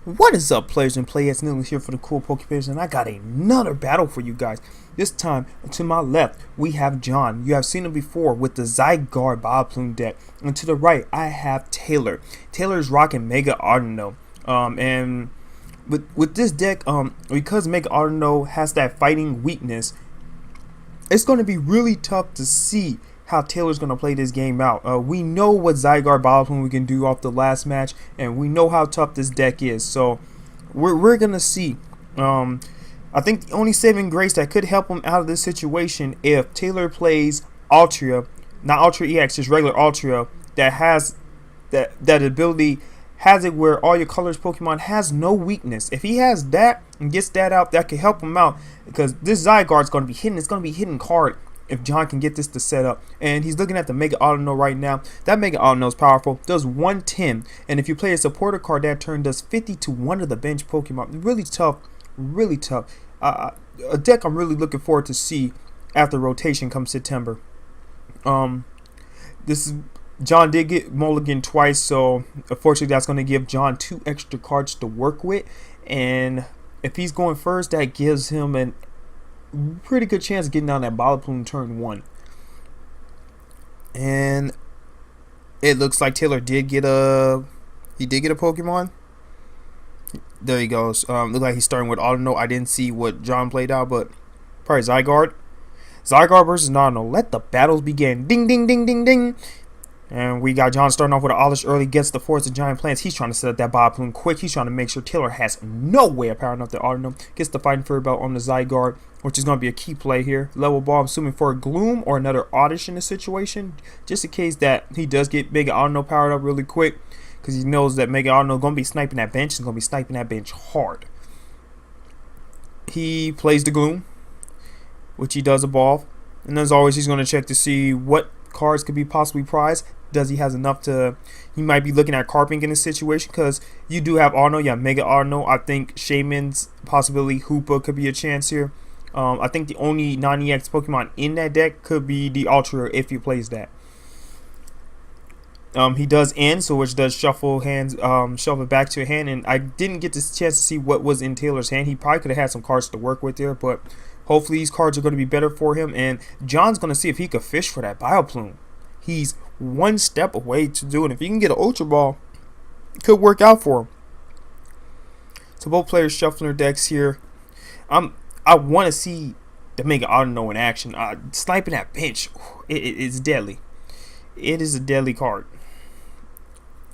What is up, players and players? Nicholas here for the Cool Pokeplayers, and I got another battle for you guys. This time, to my left, we have John. You have seen him before with the Zygarde Vileplume deck. And to the right, I have Taylor. Taylor is rocking Mega Audino. And with this deck, because Mega Audino has that fighting weakness, it's going to be really tough to see how Taylor's going to play this game out. We know what Zygarde Vileplume we can do off the last match, and we know how tough this deck is. So we're going to see. I think the only saving grace that could help him out of this situation if Taylor plays Altaria, not Ultra EX, just regular Altaria, that has that ability, has it where all your colors Pokemon has no weakness. If he has that and gets that out, that could help him out, because this Zygarde's going to be hitting. It's going to be hitting hard if John can get this to set up. And he's looking at the Mega Audino right now. That Mega Audino is powerful, does 110, and if you play a supporter card that turn, does 50 to one of the bench Pokemon. Really tough, really tough. A deck I'm really looking forward to see after rotation come September. This is John did get mulligan twice, so unfortunately that's going to give John 2 extra cards to work with, and if he's going first, that gives him a pretty good chance of getting down that Vileplume turn 1. And it looks like Taylor did get a Pokemon. There he goes. Look like he's starting with Audino. I didn't see what John played out, but probably Zygarde. Zygarde versus Audino. Let the battles begin. Ding, ding, ding, ding, ding. And we got John starting off with an Oddish early, gets the Force of Giant Plants. He's trying to set up that Vileplume quick. He's trying to make sure Taylor has no way of powering up the Audino. Gets the Fighting Fairy Belt on the Zygarde, which is going to be a key play here. Level ball, I'm assuming for a Gloom or another Oddish in this situation, just in case that he does get Mega Audino powered up really quick, because he knows that Mega Audino is going to be sniping that bench. He's going to be sniping that bench hard. He plays the Gloom, which he does evolve. And as always, he's going to check to see what cards could be possibly prized. Does he has enough to? He might be looking at Carping in this situation, because you do have Audino, yeah, Mega Audino. I think Shaman's possibility, Hoopa could be a chance here. I think the only non-EX Pokemon in that deck could be the Altaria if he plays that. He does end, so which does shuffle hands, shuffle it back to a hand, and I didn't get this chance to see what was in Taylor's hand. He probably could have had some cards to work with there, but hopefully these cards are going to be better for him, and John's going to see if he could fish for that Vileplume. He's one step away to do it. If he can get an Ultra Ball, it could work out for him. So both players shuffling their decks here. I want to see the Mega Audino in action. Sniping that bench, it's deadly. It is a deadly card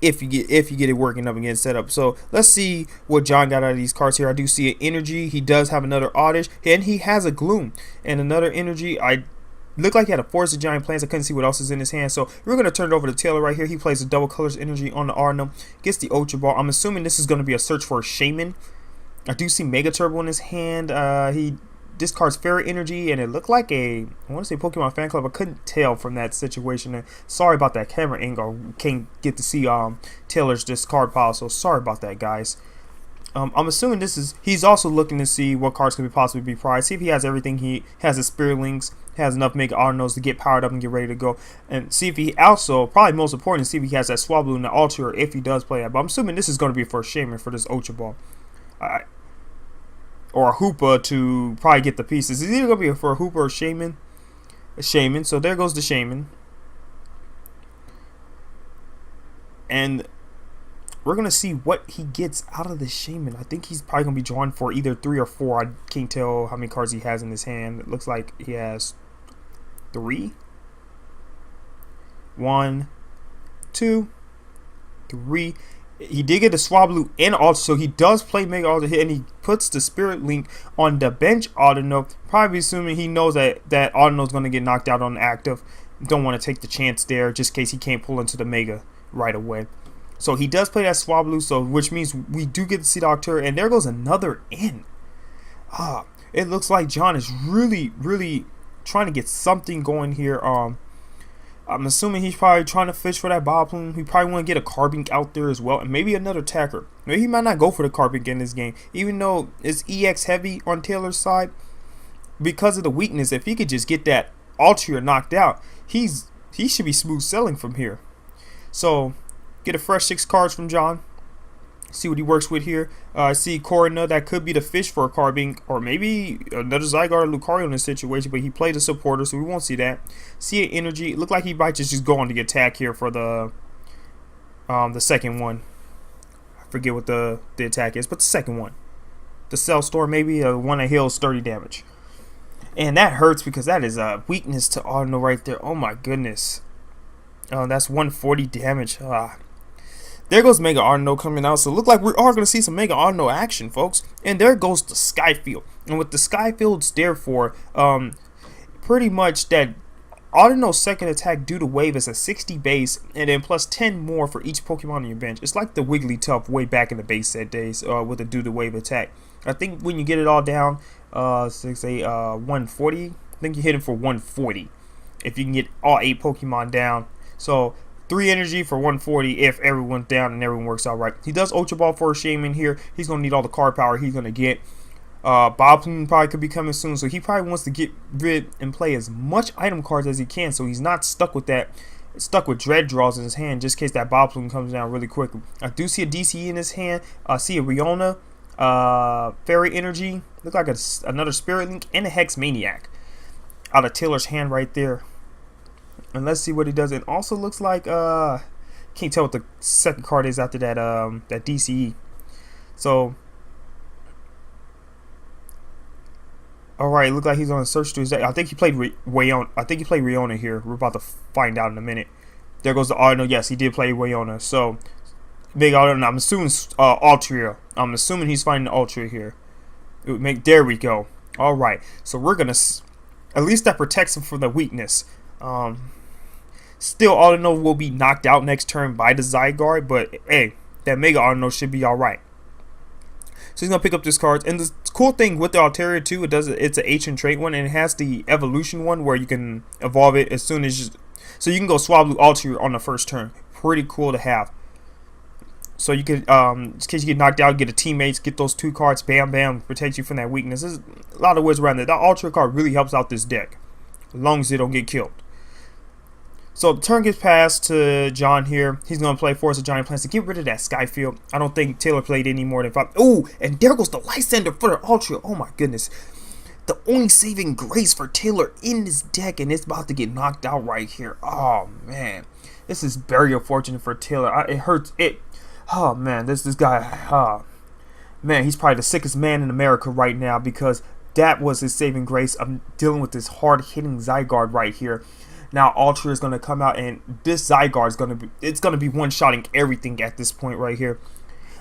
if you get it working up and getting set up. So let's see what John got out of these cards here. I do see an Energy. He does have another Oddish, and he has a Gloom and another Energy. I looked like he had a Force of Giant Plants. I couldn't see what else is in his hand, so we're going to turn it over to Taylor right here. He plays a double colors Energy on the Audino, gets the Ultra Ball. I'm assuming this is going to be a search for a Shaman. I do see Mega Turbo in his hand. He discards Fairy Energy, and it looked like I want to say Pokemon Fan Club. I couldn't tell from that situation. And sorry about that camera angle. Can't get to see Taylor's discard pile, so sorry about that, guys. I'm assuming he's also looking to see what cards could possibly be prized. See if he has everything. He has his Spirit Links, has enough Mega Audinos to get powered up and get ready to go. And see if he also, probably most important, see if he has that Swablu and the Altaria if he does play that. But I'm assuming this is going to be for a Shaman for this Ultra Ball. Or a Hoopa to probably get the pieces. It's either going to be for a Hoopa or a Shaman. A Shaman. So there goes the Shaman. And we're going to see what he gets out of the Shaman. I think he's probably going to be drawn for either 3 or 4. I can't tell how many cards he has in his hand. It looks like he has 3. 1, 2, 3. He did get a Swablu and also, so he does play Mega Audino, and he puts the Spirit Link on the bench Audino, probably assuming he knows that Audino is going to get knocked out on active. Don't want to take the chance there, just in case he can't pull into the Mega right away. So he does play that Swablu, so which means we do get to see the Altaria, and there goes another in. It looks like John is really, really trying to get something going here. I'm assuming he's probably trying to fish for that Vileplume. He probably want to get a Carbink out there as well, and maybe another Tacker. Maybe he might not go for the Carbink in this game, even though it's EX heavy on Taylor's side. Because of the weakness, if he could just get that Altaria knocked out, he should be smooth sailing from here. So get a fresh 6 cards from John. See what he works with here. I see Corina. That could be the fish for a Carbink, or maybe another Zygarde or Lucario in this situation, but he played a supporter, so we won't see that. See an energy. It looked like he might just go on the attack here for the second one. I forget what the attack is, but the second one. The Cell Storm, maybe one that heals 30 damage. And that hurts because that is a weakness to Audino right there. Oh my goodness. That's 140 damage. There goes Mega Audino coming out. So it looks like we are going to see some Mega Audino action, folks. And there goes the Skyfield. And with the Skyfield's therefore, pretty much that Audino's second attack due to wave is a 60 base, and then plus 10 more for each Pokemon on your bench. It's like the Wigglytuff way back in the base set days with the due to wave attack. I think when you get it all down, 140, I think you hit him for 140 if you can get all 8 Pokemon down. So 3 energy for 140 if everyone's down and everyone works out right. He does Ultra Ball for a Shaman here. He's going to need all the card power he's going to get. Vileplume probably could be coming soon, so he probably wants to get rid and play as much item cards as he can, so he's not stuck with Dread Draws in his hand, just in case that Vileplume comes down really quickly. I do see a DCE in his hand. I see a Riona, Fairy Energy, look like another Spirit Link, and a Hex Maniac out of Taylor's hand right there. And let's see what he does. It also looks like can't tell what the second card is after that that DCE. So all right, look like he's on a search through his deck. I think he played Riona. I think he played Riona here. We're about to find out in a minute. There goes the Audino. Yes, he did play Riona. So big Audino. I'm assuming Altaria. I'm assuming he's finding the Altaria here. There we go. All right. So we're gonna at least that protects him from the weakness. Still, Audino will be knocked out next turn by the Zygarde, but hey, that Mega Audino should be all right. So he's gonna pick up this card, and the cool thing with the Altaria too, it's an ancient trait one, and it has the evolution one where you can evolve it as soon as so you can go Swablu Altaria on the first turn. Pretty cool to have. So you could, in case you get knocked out, get a teammates, get those 2 cards, bam, bam, protect you from that weakness. There's a lot of ways around it. That Altaria card really helps out this deck, as long as they don't get killed. So the turn gets passed to John here. He's going to play Force of Giant Plants to get rid of that Skyfield. I don't think Taylor played any more than 5. Oh, and there goes the Lysandre for the Ultra. Oh my goodness. The only saving grace for Taylor in this deck, and it's about to get knocked out right here. Oh man. This is very unfortunate for Taylor. It hurts. Oh man, this guy. Man, he's probably the sickest man in America right now because that was his saving grace. I'm dealing with this hard-hitting Zygarde right here. Now Altaria is going to come out, and this Zygarde is going to be one-shotting everything at this point right here.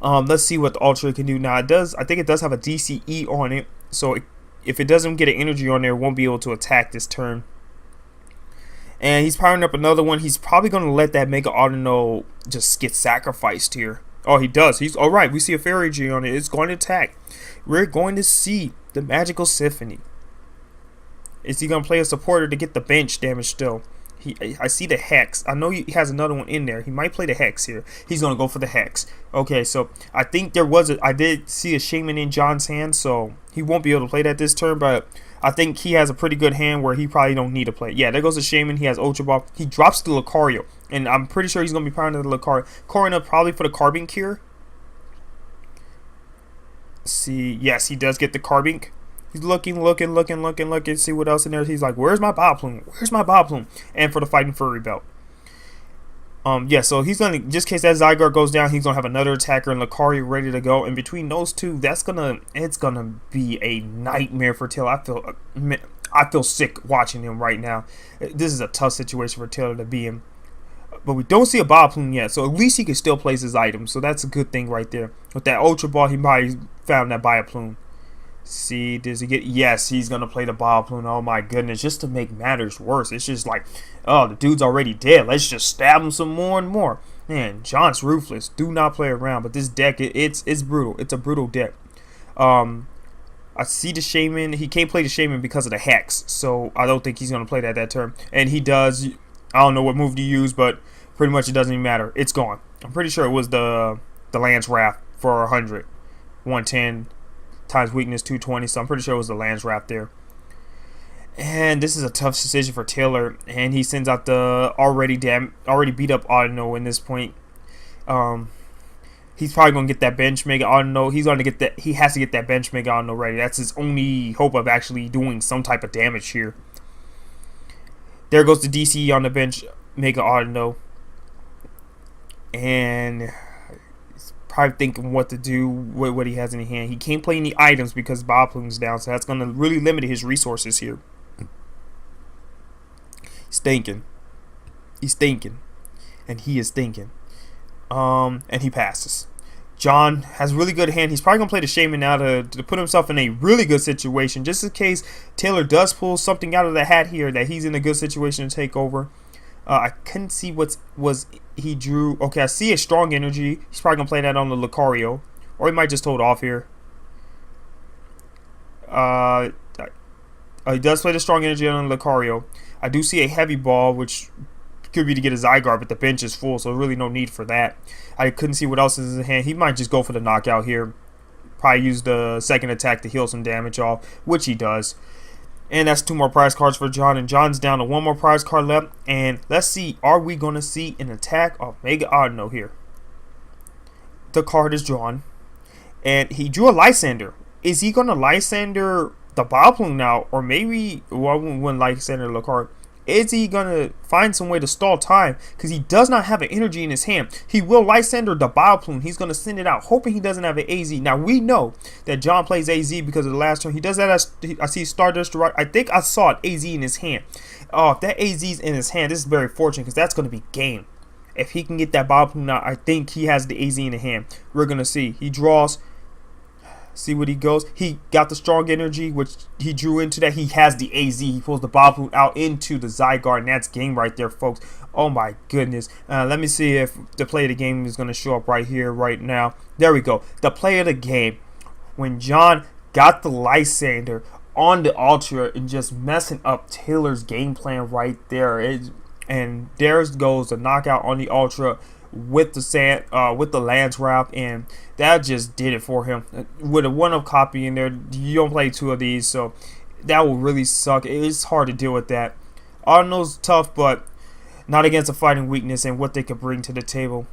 Let's see what the Altaria can do. Now I think it does have a DCE on it, so if it doesn't get an energy on there, it won't be able to attack this turn. And he's powering up another one. He's probably going to let that Mega Audino just get sacrificed here. Oh, he does. He's all right. We see a Fairy G on it. It's going to attack. We're going to see the Magical Symphony. Is he going to play a supporter to get the bench damage still? I see the Hex. I know he has another one in there. He might play the Hex here. He's going to go for the Hex. Okay, so I think I did see a Shaman in John's hand, so he won't be able to play that this turn, but I think he has a pretty good hand where he probably don't need to play. Yeah, there goes the Shaman. He has Ultra Ball. He drops the Lucario, and I'm pretty sure he's going to be powering the Lucario. Corina probably for the Carbink here. See, yes, he does get the Carbink. He's looking, see what else in there. He's like, where's my Vileplume? Where's my Vileplume? And for the Fighting Furry Belt. Yeah, so he's going to, just in case that Zygarde goes down, he's going to have another attacker and Lucario ready to go. And between those two, it's going to be a nightmare for Taylor. I feel sick watching him right now. This is a tough situation for Taylor to be in. But we don't see a Vileplume yet, so at least he can still place his items. So that's a good thing right there. With that Ultra Ball, he probably found that Vileplume. See, does he get? Yes, he's gonna play the Vileplume. Oh my goodness, just to make matters worse, it's just like, oh, the dude's already dead. Let's just stab him some more and more. Man, John's ruthless. Do not play around. But this deck, it's brutal. It's a brutal deck. I see the Shaman. He can't play the Shaman because of the Hex, so I don't think he's gonna play that turn. And he does. I don't know what move to use, but pretty much it doesn't even matter. It's gone. I'm pretty sure it was the Lance Wrath for 100, 110. Times weakness 220, so I'm pretty sure it was the Lance Wrath there. And this is a tough decision for Taylor, and he sends out the already beat up Audino in this point. He's probably gonna get that bench Mega Audino. He's gonna get that. He has to get that bench Mega Audino ready. That's his only hope of actually doing some type of damage here. There goes the DCE on the bench Mega Audino, and he's probably thinking what to do with what he has in hand. He can't play any items because Vileplume's down, so that's gonna really limit his resources here. He's thinking, and he is thinking. And he passes. John has really good hand. He's probably going to play the Shaman now to put himself in a really good situation, just in case Taylor does pull something out of the hat here that he's in a good situation to take over. I couldn't see what he drew. Okay, I see a strong energy. He's probably going to play that on the Lucario, or he might just hold off here. He does play the strong energy on the Lucario. I do see a heavy ball, which could be to get a Zygarde, but the bench is full, so really no need for that. I couldn't see what else is in his hand. He might just go for the knockout here. Probably use the second attack to heal some damage off, which he does. And that's 2 more prize cards for John, and John's down to 1 more prize card left. And let's see, are we going to see an attack of Mega Audino here? The card is drawn, and he drew a Lysandre. Is he going to Lysandre the Vileplume now, or maybe, well, I wouldn't Lysandre the card. Is he going to find some way to stall time? Because he does not have an energy in his hand. He will Lysandre the Vileplume. He's going to send it out, hoping he doesn't have an AZ. Now, we know that John plays AZ because of the last turn. He does that as, I see Stardust. I think I saw it AZ in his hand. Oh, if that AZ's in his hand, this is very fortunate because that's going to be game. If he can get that Vileplume out, I think he has the AZ in the hand. We're going to see. He draws. See what he goes. He got the strong energy, which he drew into that. He has the AZ. He pulls the Vileplume out into the Zygarde, and that's game right there, folks. Oh my goodness. Let me see if the play of the game is going to show up right here, right now. There we go. The play of the game. When John got the Lysandre on the Ultra and just messing up Taylor's game plan right there. And there goes the knockout on the Ultra with the Lance Wrap, and that just did it for him. With a 1-up copy in there, you don't play 2 of these, so that will really suck. It's hard to deal with that. Audino's tough, but not against a fighting weakness and what they could bring to the table.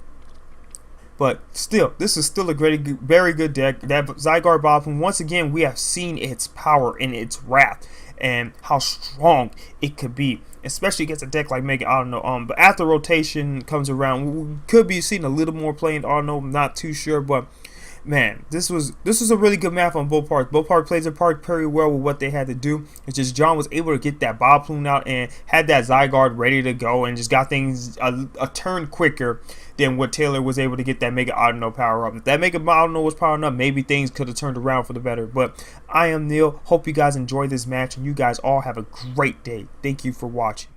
But still, this is still a very good deck. That Zygarde Vileplume, once again, we have seen its power and its wrath and how strong it could be, especially against a deck like Mega Audino. But after rotation comes around, we could be seeing a little more playing Audino. I'm not too sure, but man, this was a really good map on both parts. Both parts plays their part very well with what they had to do. It's just John was able to get that Vileplume out and had that Zygarde ready to go and just got things a turn quicker than what Taylor was able to get that Mega Audino power up. If that Mega Audino was powering up, maybe things could have turned around for the better. But I am Neil. Hope you guys enjoy this match, and you guys all have a great day. Thank you for watching.